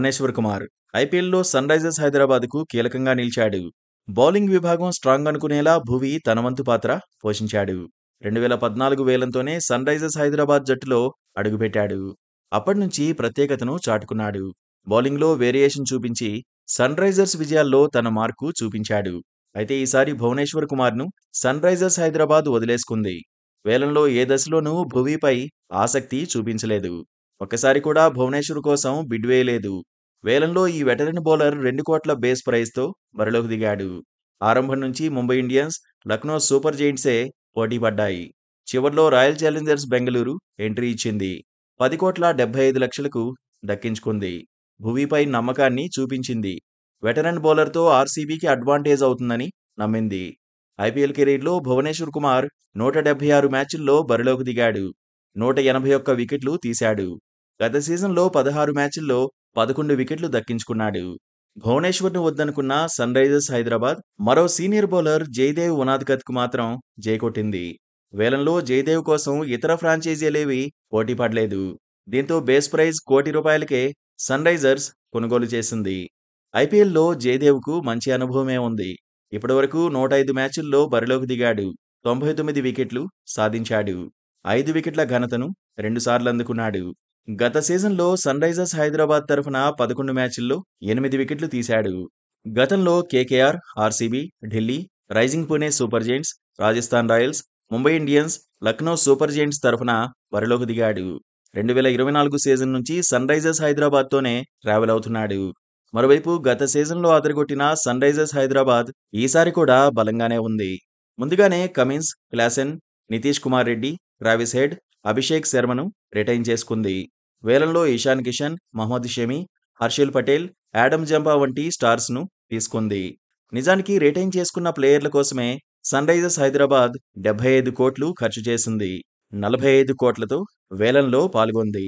భువనేశ్వర్ కుమార్ ఐపీఎల్లో sun Risers హైదరాబాద్కు కీలకంగా నిలిచాడు. బౌలింగ్ విభాగం స్ట్రాంగ్ అనుకునేలా భువి తన వంతు పాత్ర పోషించాడు. 2014 వేలంతోనే సన్ రైజర్స్ హైదరాబాద్ జట్టులో అడుగుపెట్టాడు. అప్పటినుంచి ప్రత్యేకతను చాటుకున్నాడు. బౌలింగ్లో వేరియేషన్ చూపించి సన్ రైజర్స్ విజయాల్లో తన మార్కు చూపించాడు. అయితే ఈసారి భువనేశ్వర్ కుమార్ను సన్ రైజర్స్ హైదరాబాద్ వదిలేసుకుంది. వేలంలో ఏ దశలోనూ భువీపై ఆసక్తి చూపించలేదు. ఒక్కసారి కూడా భువనేశ్వర్ కోసం బిడ్ వేయలేదు. వేలంలో ఈ వెటరన్ బౌలర్ 2 కోట్ల బేస్ ప్రైస్తో బరిలోకి దిగాడు. ఆరంభం నుంచి ముంబై ఇండియన్స్, లక్నో సూపర్ జెయింట్సే పోటీ పడ్డాయి. చివర్లో రాయల్ ఛాలెంజర్స్ బెంగళూరు ఎంట్రీ ఇచ్చింది. 10,75,00,000కు దక్కించుకుంది. భువీపై నమ్మకాన్ని చూపించింది. వెటరన్ బౌలర్తో ఆర్సీబీకి అడ్వాంటేజ్ అవుతుందని నమ్మింది. ఐపీఎల్ కెరీర్లో భువనేశ్వర్ కుమార్ 176 మ్యాచుల్లో బరిలోకి దిగాడు. 181 వికెట్లు తీశాడు. గత సీజన్లో 16 మ్యాచుల్లో 11 వికెట్లు దక్కించుకున్నాడు. భువనేశ్వర్ను వద్దనుకున్న సన్ రైజర్స్ హైదరాబాద్ మరో సీనియర్ బౌలర్ జయదేవ్ ఉనాద్కత్కు మాత్రం జైకొట్టింది. వేలంలో జయదేవ్ కోసం ఇతర ఫ్రాంచైజీలేవీ పోటీ పడలేదు. దీంతో బేస్ ప్రైజ్ ₹1,00,00,000కే సన్ రైజర్స్ కొనుగోలు చేసింది. ఐపీఎల్లో జయదేవ్కు మంచి అనుభవమే ఉంది. ఇప్పటివరకు 105 మ్యాచుల్లో బరిలోకి దిగాడు. 99 వికెట్లు సాధించాడు. 5 వికెట్ల ఘనతను 2 సార్లు అందుకున్నాడు. గత సీజన్లో సన్ రైజర్స్ హైదరాబాద్ తరఫున 11 మ్యాచుల్లో 8 వికెట్లు తీశాడు. గతంలో KKR, RCB, Delhi, Rising Pune Super Giants, Rajasthan Royals, Mumbai Indians, Lucknow Super Giants తరఫున బరిలోకి దిగాడు. 2024 సీజన్ నుంచి సన్ రైజర్స్ హైదరాబాద్తోనే ట్రావెల్ అవుతున్నాడు. మరోవైపు గత సీజన్లో అదరగొట్టిన సన్ రైజర్స్ హైదరాబాద్ ఈసారి కూడా బలంగానే ఉంది. ముందుగానే Cummins, Klaasen, Nitish Kumar Reddy, Travis Head, Abhishek శర్మను రిటైన్ చేసుకుంది. వేలంలో ఇషాన్ కిషన్, మహమ్మద్ షమి, హర్షిల్ పటేల్, యాడమ్ జంపా వంటి స్టార్స్ను తీసుకుంది. నిజానికి రిటైన్ చేసుకున్న ప్లేయర్ల కోసమే సన్ రైజర్స్ హైదరాబాద్ 75 కోట్లు ఖర్చు చేసింది. 45 కోట్లతో వేలంలో పాల్గొంది.